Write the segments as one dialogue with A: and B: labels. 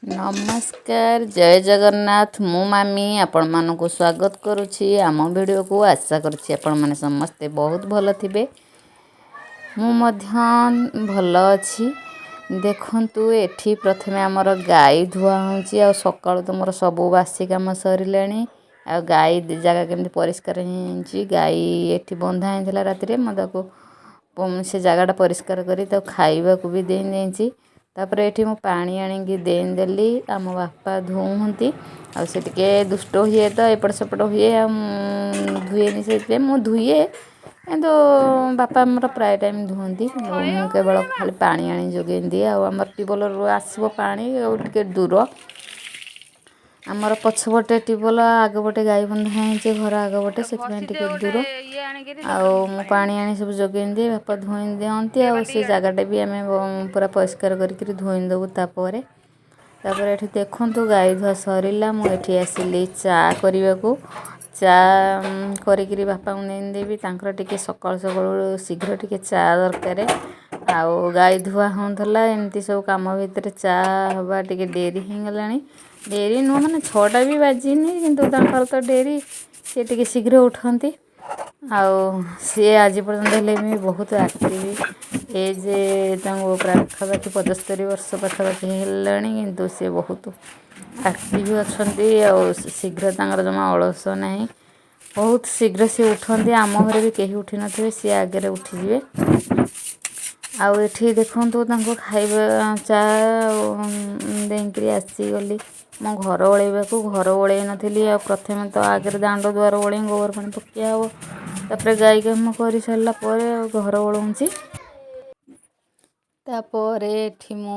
A: नमस्कार जय जगन्नाथ मु मामी आपण मानक स्वागत करुछि आम वीडियो को आशा करुछि आपण माने समस्ते बहुत भल थिबे मु मध्य भल अछि देखंतु एठी प्रथमे हमर गाई धुआ होछि आ सकाळु तो मोर सब बासी काम सरिलाणी आ गाई जगह केमति परिष्कार हिंची गाई एठी बंधा हिंथला राति रे मदको से जगह परिष्कार करी तो खाइबा को भी देई देंची तापर एठी मु पानी आनिकी देन देली आम बापा धुहंती आ से टिके दुष्ट हुए तो एपट सेपट हुए धुएनी से मु धुए किंतु बापा मोर प्राय टाइम धुहंती मु केवल खाली पानी आनी जोगे दिए आमर ट्यूबवेल रु आसबो पानी टिके दूर आमर पछपटे ट्यूबवेल आगपटे गाई बंधा है घर आगपटे से टिके दूर मु पानी आनी सब जोगे दिए बापा धोई दियंती आ से जगहटा भी आम पूरा परिष्कार करके धोई देबू तापर एठी देखंतु गाई धुआ सरिला मु एठी आसिली चा करने को चा करी बापा को नहीं देवी तांकर टिके सकाळ सकाळ शीघ्र टिके चा दरकार आउ गाई धुआ होंथला एमती सब काम भितर चा हवा टिके डेरी हो गलानी डेरी नुह माने 6टा भी बाजिनी किंतु तांकर तो डेरी से टिके शीघ्र उठंती आउ सी आज पर्यंत हेले भी बहुत एक्टिव एज पाखापाखि 75 वर्ष पाखापाखि हेलाणी किंतु सी बहुत एक्टिव अच्छा शीघ्र तांकर जमा अलस नहीं बहुत शीघ्र सी उठंती आम घरे भी कहीं उठी नथिबे सी आगे उठिଯିवे आउ एठी देखंतु तांको खाइबा चा देंकरी आसी गली मो घर ओळेबा को घर ओळेई नथिली आ प्रथमे तो आगे दांडो द्वार ओळेई गोबर पानी पकिया हो तापर गाई काम कर सारा पर घर ओळौची तापर एठी मु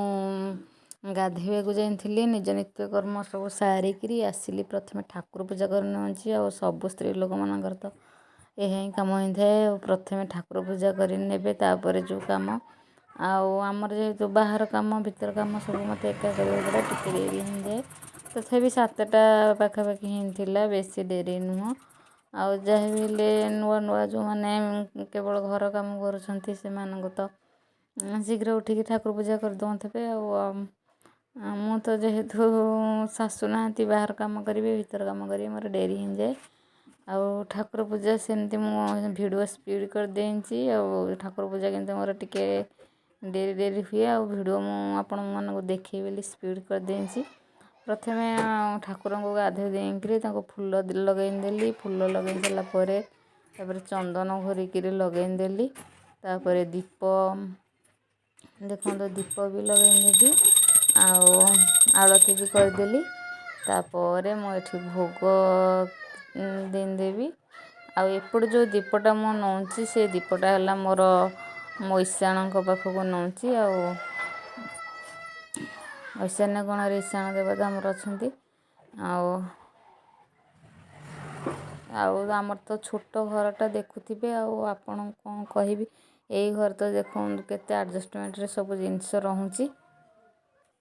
A: गाधेबा को जाइली निज नित्यकर्म सब सारिकी आसिली प्रथमे ठाकुर पूजा करने आ सब स्त्री लोक मानकर तो यही कम ही थाए प्रथमे ठाकुर पूजा करे तापर जो कम आमर जेहेतु बाहर कम भीतर कम सब मत एका करा टिके डेरी हो जाए तथापि 7टा पाखापाखि हिंला बेसी डेरी नुह आ जहाँ भी नुआ नुआ जो मैंने केवल घर काम कर तो शीघ्र उठिकी ठाकुर पूजा कर दे मु तो जेहेतु शाशु ना बाहर काम करी भीतर काम करी मोर डेरी हो जाए आउ ठाकुर पूजा सेमती मु भिडियो स्पीड कर देंची ठाकुर पूजा किंतु मोर टिके डेरी डेरी हुए आ भिडियो मु आपण मानक देखी बोली स्पीड कर देंची प्रथमे ठाकुर को गाधे देकरी फूल लगेदेली फूल लगे सारापर चंदन घोरिकी लगेदेली तापर दीप देखो दीप भी लगेदेली आलती भी करदेली तापर मुझे भोग देदेवी आउट जो दीपटा मु नौची से दीपटा है मोर ईशाण पाखक नौची ईशान्य कोण ईशाण देवता आमर अच्छा आमर तो छोट घरटा देखुथे आपण कौन कहि यही घर तो देखो केते एडजस्टमेंट रे सब जिनस रहुची।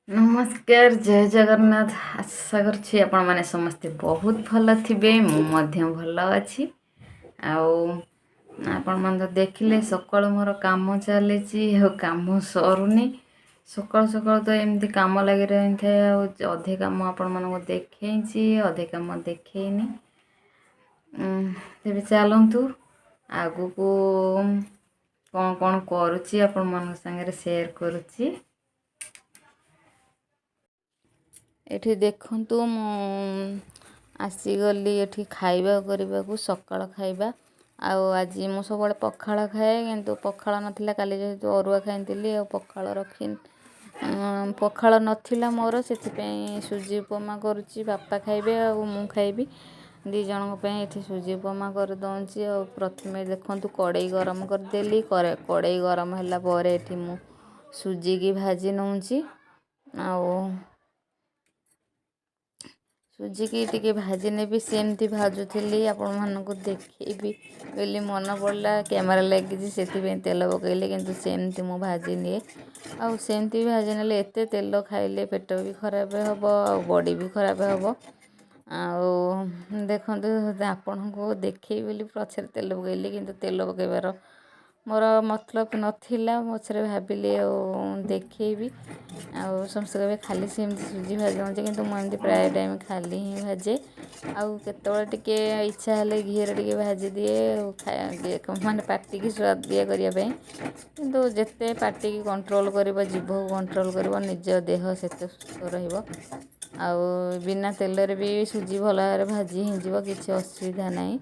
A: नमस्कार जय जगन्नाथ आशा करछि आपण माने समस्ते बहुत भल थिबे मु मध्य भल अछि आपण मन तो देखिले सकाळ मोर काम चलेछि काम सरुनी सकाळ सकाळ तो एमती काम लगी रही थाए अधे काम आपण मन देखी अधे काम देखनी तेरे चलतु आगु को कौन कौन करुच्ची आपण मन संगे शेयर करुच्ची एठी देखंतु मु आसीगली एठी खाइबा करबा को सकाळ खाइबा आज मु सब पखाळ खाए किंतु पखाळ नथिला काली जेहेतु अरुआ खाइतिली पखाळ रखी पखाळ नथिला मोर सेथिपई सुजी उपमा करुच्ची बापा खाइबे मु खाइबी दी जन ये सुजी उपमा कर दौची प्रथमे देखंतु कड़ई गरम करदेली कड़ई गरम है पर एठी मु सुजी की भाजी नौची सुजी की टिके भाजी ने भी सेमती भाजुली आपण मानक देखी बोली मन पड़ला कैमेरा लगी से तेल पकईले किंतु सेमती मु भाजी निए सेमती भाजी नेले एते तेल खाइले पेट भी खराब हम बॉडी भी खराब हम देखो आपण को देखे बोली पछे तेल पकईली किंतु तेल पकईबार मोर मतलब नथिला पछरे भाविली देखी समस्त कहे खाली सेमती सुजी भाजु कि मुझे प्राय टाइम खाली ही भाजे आते टे इच्छा हेले घीरे टे भाजी दिए माने पार्टी की स्वाद दिया करने किंतु जिते पार्टी की कंट्रोल कर जीभ को कंट्रोल कर निज देह से सुस्थ रहा बिना तेल भी सुजी भल भाव भाजी हो किसी असुविधा नहीं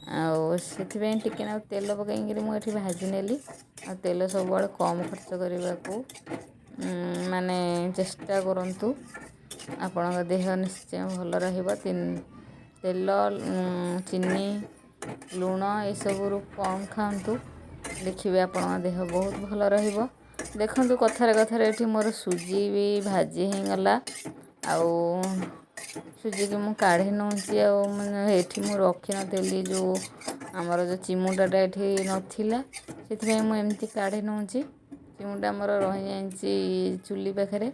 A: आସେଥିपाई टिके ना तेल पकईकि मुझे भाजी नेली तेल सब कम खर्च करने को माने चेष्टा करंतु आपण देह निश्चय भल तेल चीनी लुण यू कम खातु देखिए आपण देह बहुत भल रहिबो। देखंतु कथारे कथारे एठी मोर सुजी भी भाजी ही गला सुजी की मु काढ़ी नौची एठी मु रखी नथेली जो आमर जो चिमुटाटा एठी नथिला से मुझे काढ़ी नौची चिमुटा मोर रही जाइए चुली पाखे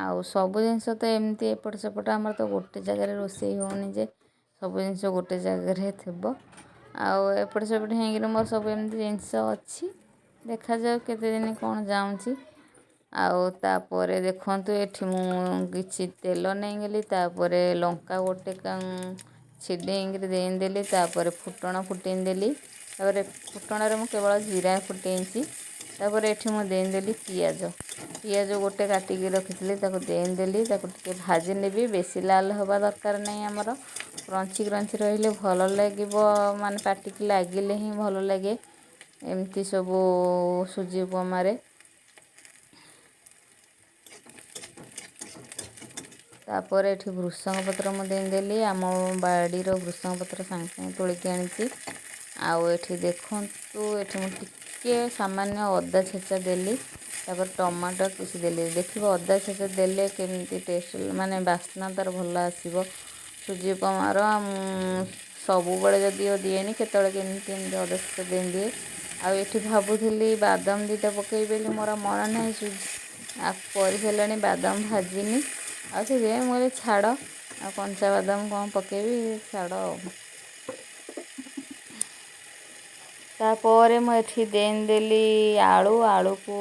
A: आउ सब जिनस तो एमती एपट सेपट आमर तो गोटे जगार रोषे होनी जे सब जिनस गोटे जगह थे आउट सेपट हो मोर सब एमती जिनस अच्छी देखा जाऊ केते दिन कौन जाऊँची आउे देखु ये कि तेल नहीं गली लंका गोटे छिड़ेक देदेली फुटण फुटेदेली फुटण मु केवल जीरा फुटेची ये मुदेदेली पियाज गोटे काटिकी रखी देदेली टे भाजी नेबी बेसी लाल हवा दरकार नहीं आमर क्रंची क्रंची रही भल लगे माने पाटिकी लगिले ही भल लगे एमती सब सुजी उपमारे तापर ये भृषंग पत्र मुदेदेली आम बाड़ी भृषंग पत्र सांगे सांगे तोलिकी आनी आउे देखु ये सामान्य अदा छेचा देली टमाटो किसी देली देखिए अदा छेचा देले केमती टेस्ट माने बास्ना तार भल आसो सुजी उपमार सबु बड़े जदिव दिएनि केतले केमती अदा छेचा दे दिए आउे भावुली बादाम दीटा पकई बोली मोर मन ना कर सारे बादाम भाजिनी आए मुझे छाड़ कंचा बादाम कौन पकेबी छाड़ तापर मुझे देदेली आलू आलू को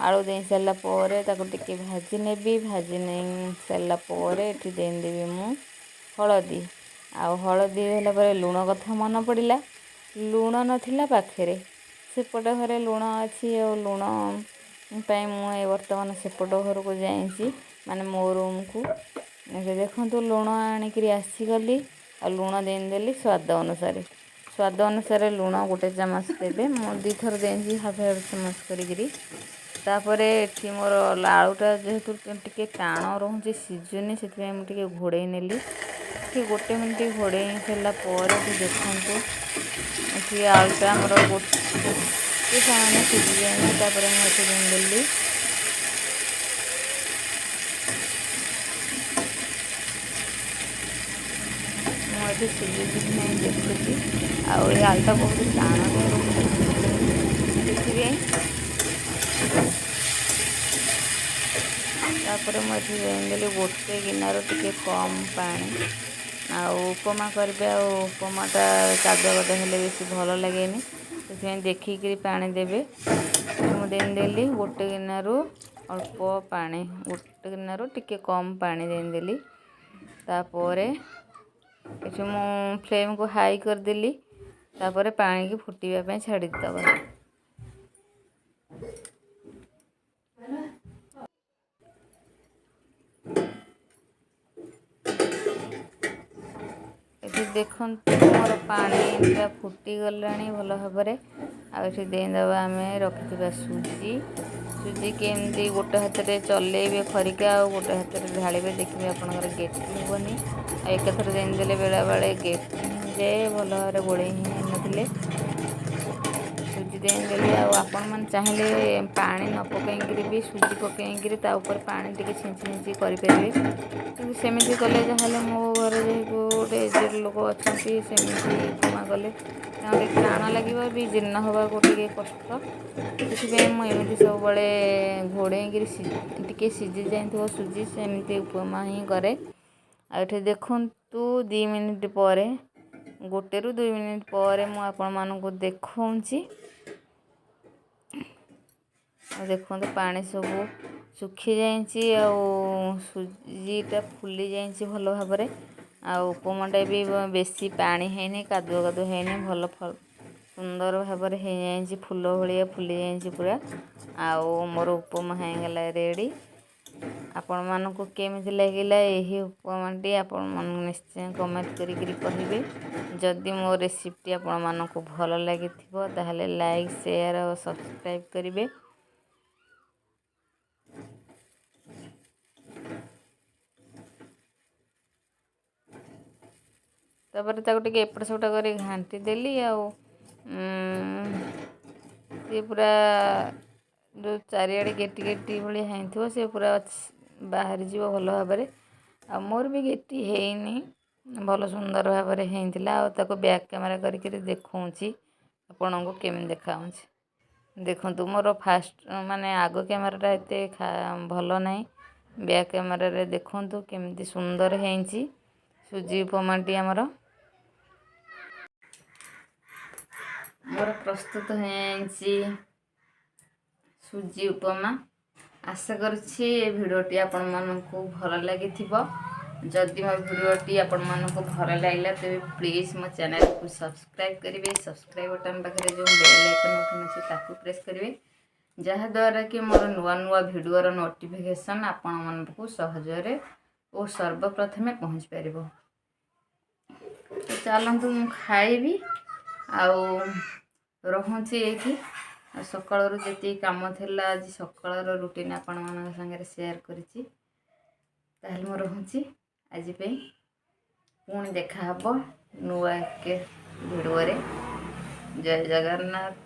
A: आलू दे सारापर टे भाजी नेबी भाजी नहीं सारापर ये देदेवी मु हलदी हलदी देला लुण कथा मन पड़ा लुण नाला पाखे सेपटे घरे लुण अच्छी लुण मुझे बर्तमान सेपट घर को जाइए माने मो रूम को देखु लुण आणिक आसीगली आ लुण देदेली स्वाद अनुसार लुण गोटे चामच देवे मु दी थर दे हाफ हाफ चामच कर ये मोर आलूटा जेहेतु टे टाण रोचे सीझुनि से मुझे घोड़े नेली गोटे मिनिट घोड़े सारापर देखु ये आलूटा मोर गोटे सामान्य सीझी जाए मुझे देदेली मुझे सीझी देखुची आए आलूटा बहुत टाण तापर मुझे देदेली गोटे गिनार टे कम पानी उपमा करेंगे उपमाटा कादुआ कादुआ हेले बेसी भल लगे से देखिक पानी देवे मुदेदेली गोटे गिनारू अल्प पानी गोटे गिनारू टे कम पानी देदेली तापर ये मु फ्लेम को हाई करदेली तापर पानी की फुटापी छाड़ीदब ये देखो मोर पानी पूरा फुटी गला भल भाव आदे आम रखि सुजी सुजी केमती गोटे हाथ में चलेबे खरिका और गोटे हाथ में ढालिबे देखिए आपंकर गेटी हेबनी एक थर देदेले बेला बेले गेटी जाए भल भाव गोड़े ही सुजी देदेली आपण मैंने चाहिए पानी न पकईकि भी सुजी पकईकि पानी टे छिंची छिंची करेंगे कि सेमती कले जहाँ मो घर जेहतु गोटे एजेड लोक अच्छा सेमती उपमा कले टाण लगे भी जीर्ण हवा टे कष्ट से मुझे सब घोड़े टे सीझी जाए सुजी सेमती उपमा ही करे आठे देखु 2 मिनिट पर 1 ରୁ 2 मिनिट पर मुझे देखी देखो पानी सब सुखी जाइए सुजीटा फुली जाइए भल भाव उपमाटा भी बेसी पानी है कादुआ कादुआ है भल सुंदर भाव हो फूल भाया फुली जाइए पूरा मोर उपमा होगला रेडी। आपण मानक केमिति लगिला यही उपमाटी आपण मन निश्चय कमेंट करी कहिबे। जदि मो रेसिपी आपण मानक भल लगी ताहले लाइक शेयर और सब्सक्राइब करिवे। तापर ताको टिके एपट सेपट करी घांटी देली सी पूरा जो चारिआडे गेटी गेटी भाई हाँ सी पूरा बाहरी जीव भल भाव आ मोर भी गेटी हैनी भल सुंदर भाव होता बैक कैमेरा करके देखी आपण को केमी देखा देखु मोर फास्ट माने आग कैमेराटा एते भल ना बैक कैमेरा रे देखु केमिति सुंदर है सुजी उपमाटी आमर मोर प्रस्तुत हो सुजी उपमा। आशा करुछि ए भिडियोटी आपण मानकु भल लगी जदि मो भिडियोटी आपण मानकु भल लागला तेबे प्लीज मो चैनल को सब्सक्राइब करिवे। सब्सक्राइब बटन पाखरे जो बेल आइकन अछि ताकू प्रेस करिवे जहा द्वारा कि मोर नुआ नुआ भिडियोर नोटिफिकेशन आपण मानकु सहजरे और सर्वप्रथमे पहुँच पारिबो। तो चलतु मु खाइबी रोचे ये सकाळु जी कम थिला आज सकाळर रुटीन आपण मान संगे शेयर करिछि ताहले मो रोचे आज पुणी देखा हबो नुआ के भिडियो रे। जय जगन्नाथ।